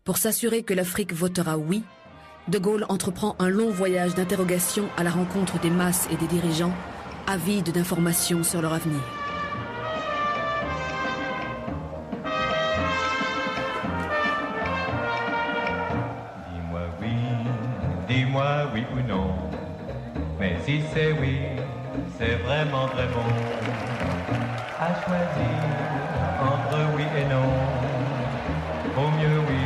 Pour s'assurer que l'Afrique votera oui, De Gaulle entreprend un long voyage d'interrogation à la rencontre des masses et des dirigeants, avides d'informations sur leur avenir. Dis-moi oui ou non, mais si c'est oui, c'est vraiment très bon. À choisir entre oui et non, vaut mieux oui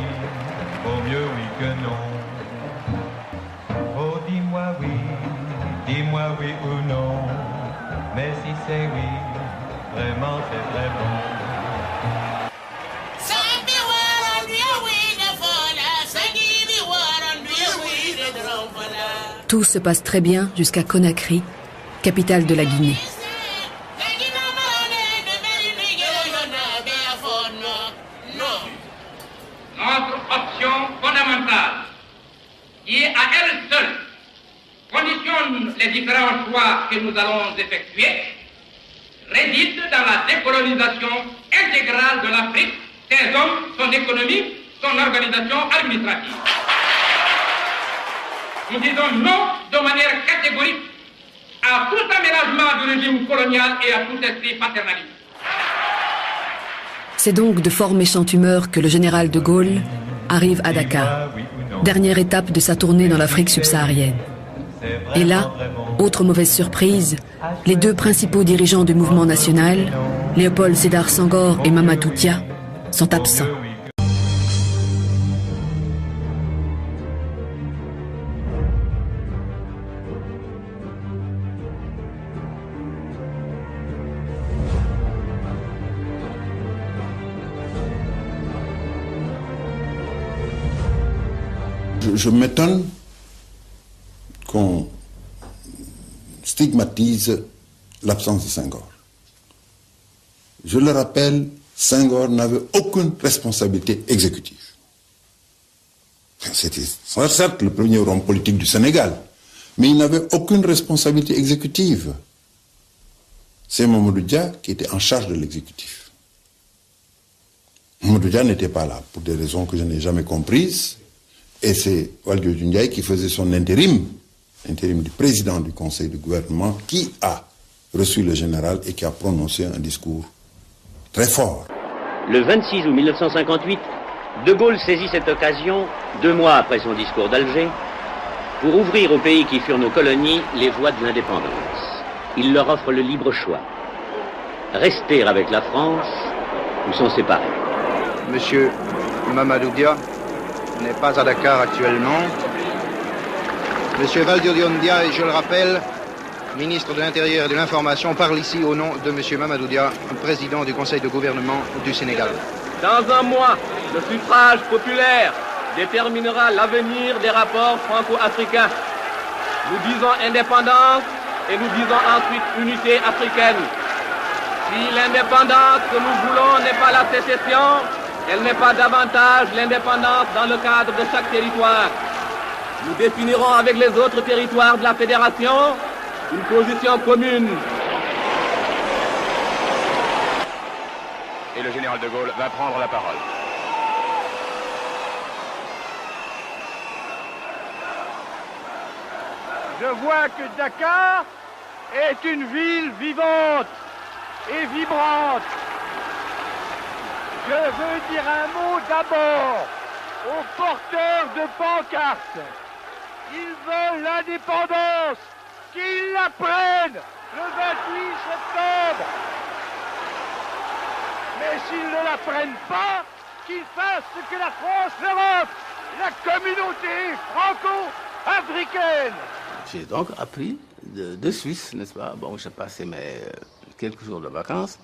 que non. Oh dis-moi oui ou non, mais si c'est oui, vraiment c'est très bon. Tout se passe très bien jusqu'à Conakry, capitale de la Guinée. Notre option fondamentale, qui à elle seule conditionne les différents choix que nous allons effectuer, réside dans la décolonisation intégrale de l'Afrique, ses hommes, son économie, son organisation administrative. Nous disons non de manière catégorique à tout aménagement du régime colonial et à tout esprit paternaliste. C'est donc de fort méchante humeur que le général de Gaulle arrive à Dakar, dernière étape de sa tournée dans l'Afrique subsaharienne. Et là, autre mauvaise surprise, les deux principaux dirigeants du mouvement national, Léopold Sédar Senghor et Mamadou Dia, sont absents. Je m'étonne qu'on stigmatise l'absence de Senghor. Je le rappelle, Senghor n'avait aucune responsabilité exécutive. C'était certes le premier homme politique du Sénégal, mais il n'avait aucune responsabilité exécutive. C'est Mamadou Dia qui était en charge de l'exécutif. Mamadou Dia n'était pas là, pour des raisons que je n'ai jamais comprises. Et c'est Valdiodio Ndiaye qui faisait son intérim du président du conseil de gouvernement, qui a reçu le général et qui a prononcé un discours très fort. Le 26 août 1958, De Gaulle saisit cette occasion, 2 mois après son discours d'Alger, pour ouvrir aux pays qui furent nos colonies les voies de l'indépendance. Il leur offre le libre choix. Rester avec la France ou s'en séparer. Monsieur Mamadou Dia n'est pas à Dakar actuellement. Monsieur Valdiodio Ndiaye, je le rappelle, ministre de l'Intérieur et de l'Information, parle ici au nom de Monsieur Mamadou Dia, président du Conseil de gouvernement du Sénégal. Dans un mois, le suffrage populaire déterminera l'avenir des rapports franco-africains. Nous disons indépendance et nous disons ensuite unité africaine. Si l'indépendance que nous voulons n'est pas la sécession, elle n'est pas davantage l'indépendance dans le cadre de chaque territoire. Nous définirons avec les autres territoires de la Fédération une position commune. Et le général de Gaulle va prendre la parole. Je vois que Dakar est une ville vivante et vibrante. Je veux dire un mot d'abord aux porteurs de pancartes. Ils veulent l'indépendance, qu'ils la prennent le 28 septembre. Mais s'ils ne la prennent pas, qu'ils fassent ce que la France leur offre, la communauté franco-africaine. J'ai donc appris de Suisse, n'est-ce pas? Bon, j'ai passé mes quelques jours de vacances,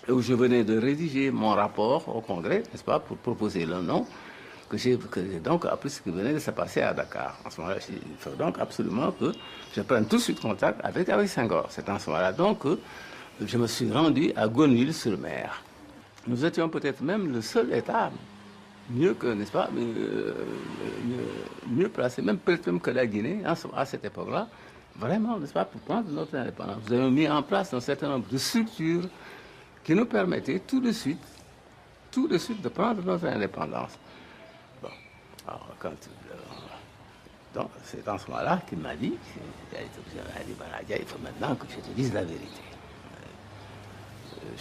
où je venais de rédiger mon rapport au Congrès, n'est-ce pas, pour proposer le nom, que j'ai donc appris ce qui venait de se passer à Dakar. En ce moment-là, il faut donc absolument que je prenne tout de suite contact avec Senghor. C'est en ce moment-là donc que je me suis rendu à Gonville-sur-Mer. Nous étions peut-être même le seul État, mieux que, n'est-ce pas, mieux placé, même peut-être même que la Guinée, à cette époque-là, vraiment, n'est-ce pas, pour prendre notre indépendance. Nous avons mis en place un certain nombre de structures qui nous permettaient tout de suite de prendre notre indépendance. Alors, donc, c'est en ce moment-là qu'il m'a dit, il faut maintenant que je te dise la vérité.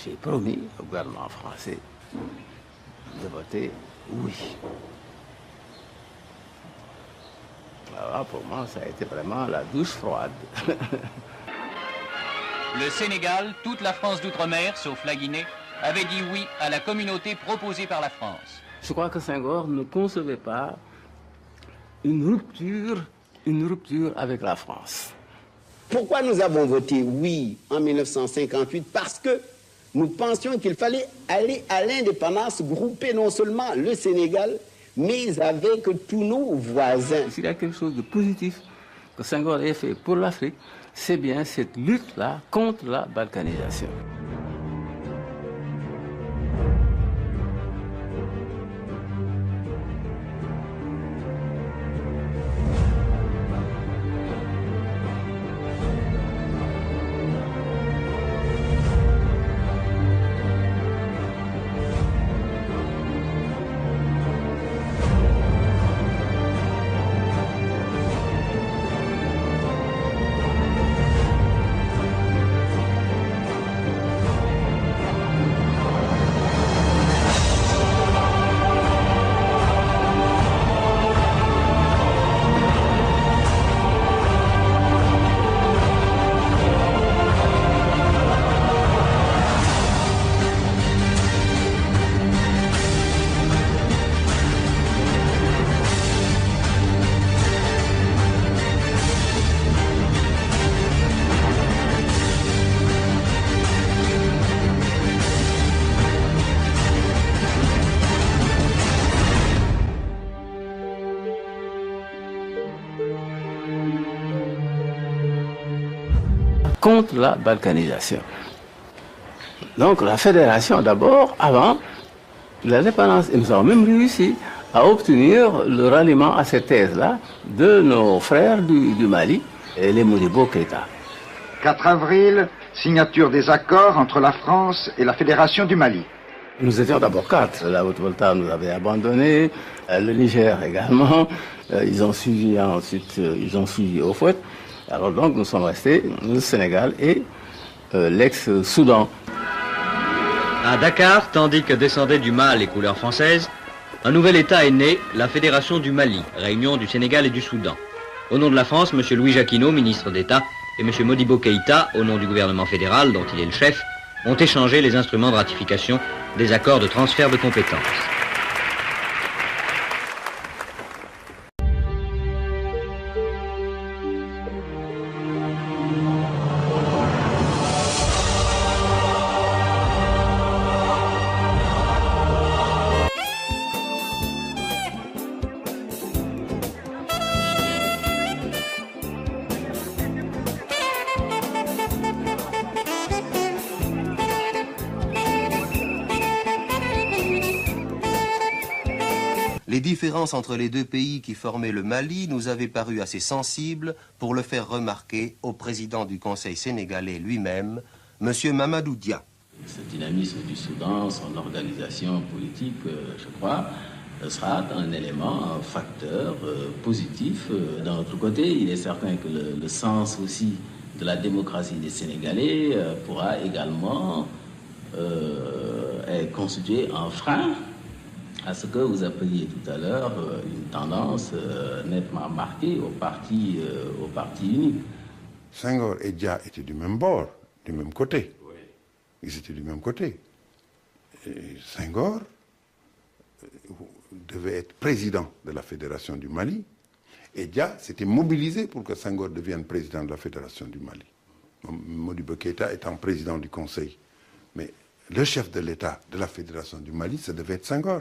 J'ai promis au gouvernement français de voter oui. Alors, pour moi, ça a été vraiment la douche froide. Le Sénégal, toute la France d'outre-mer, sauf la Guinée, avait dit oui à la communauté proposée par la France. Je crois que Senghor ne concevait pas une rupture avec la France. Pourquoi nous avons voté oui en 1958? Parce que nous pensions qu'il fallait aller à l'indépendance, grouper non seulement le Sénégal, mais avec tous nos voisins. S'il y a quelque chose de positif que Senghor ait fait pour l'Afrique, c'est bien cette lutte-là contre la balkanisation. Contre la balkanisation. Donc la fédération d'abord, avant l'indépendance, et nous avons même réussi à obtenir le ralliement à cette thèse-là de nos frères du Mali, et les Modibo Keïta. 4 avril, signature des accords entre la France et la Fédération du Mali. Nous étions d'abord 4. La Haute-Volta nous avait abandonnés, le Niger également. Ils ont suivi ensuite, ils ont suivi au Fouet. Alors donc nous sommes restés, le Sénégal et l'ex-Soudan. À Dakar, tandis que descendaient du mât les couleurs françaises, un nouvel État est né, la Fédération du Mali, réunion du Sénégal et du Soudan. Au nom de la France, M. Louis Jacquinot, ministre d'État, et M. Modibo Keïta, au nom du gouvernement fédéral dont il est le chef, ont échangé les instruments de ratification des accords de transfert de compétences. Les différences entre les deux pays qui formaient le Mali nous avaient paru assez sensibles pour le faire remarquer au président du Conseil sénégalais lui-même, M. Mamadou Dia. Ce dynamisme du Soudan, son organisation politique, je crois, sera un élément, un facteur positif. D'un autre côté, il est certain que le sens aussi de la démocratie des Sénégalais pourra également être constitué un frein à ce que vous appeliez tout à l'heure une tendance nettement marquée au parti unique. Senghor et Dia étaient du même bord, du même côté. Oui. Ils étaient du même côté. Et Senghor devait être président de la Fédération du Mali et Dia s'était mobilisé pour que Senghor devienne président de la Fédération du Mali. Modibo Keïta étant président du Conseil. Mais le chef de l'État de la Fédération du Mali, ça devait être Senghor.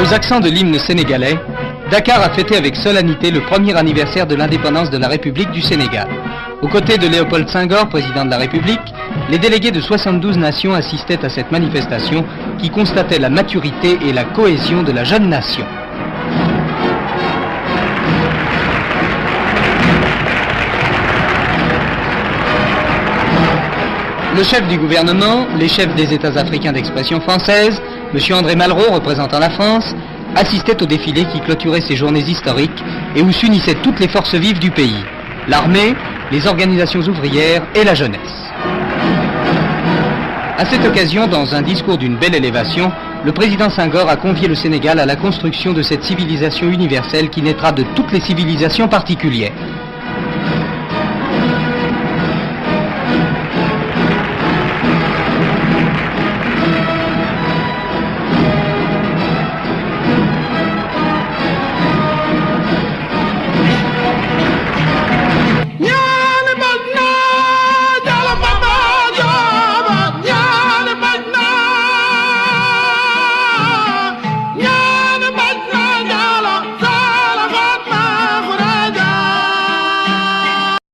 Aux accents de l'hymne sénégalais, Dakar a fêté avec solennité le premier anniversaire de l'indépendance de la République du Sénégal. Aux côtés de Léopold Senghor, président de la République, les délégués de 72 nations assistaient à cette manifestation qui constatait la maturité et la cohésion de la jeune nation. Le chef du gouvernement, les chefs des États africains d'expression française, M. André Malraux, représentant la France, assistaient au défilé qui clôturait ces journées historiques et où s'unissaient toutes les forces vives du pays, l'armée, les organisations ouvrières et la jeunesse. À cette occasion, dans un discours d'une belle élévation, le président Senghor a convié le Sénégal à la construction de cette civilisation universelle qui naîtra de toutes les civilisations particulières.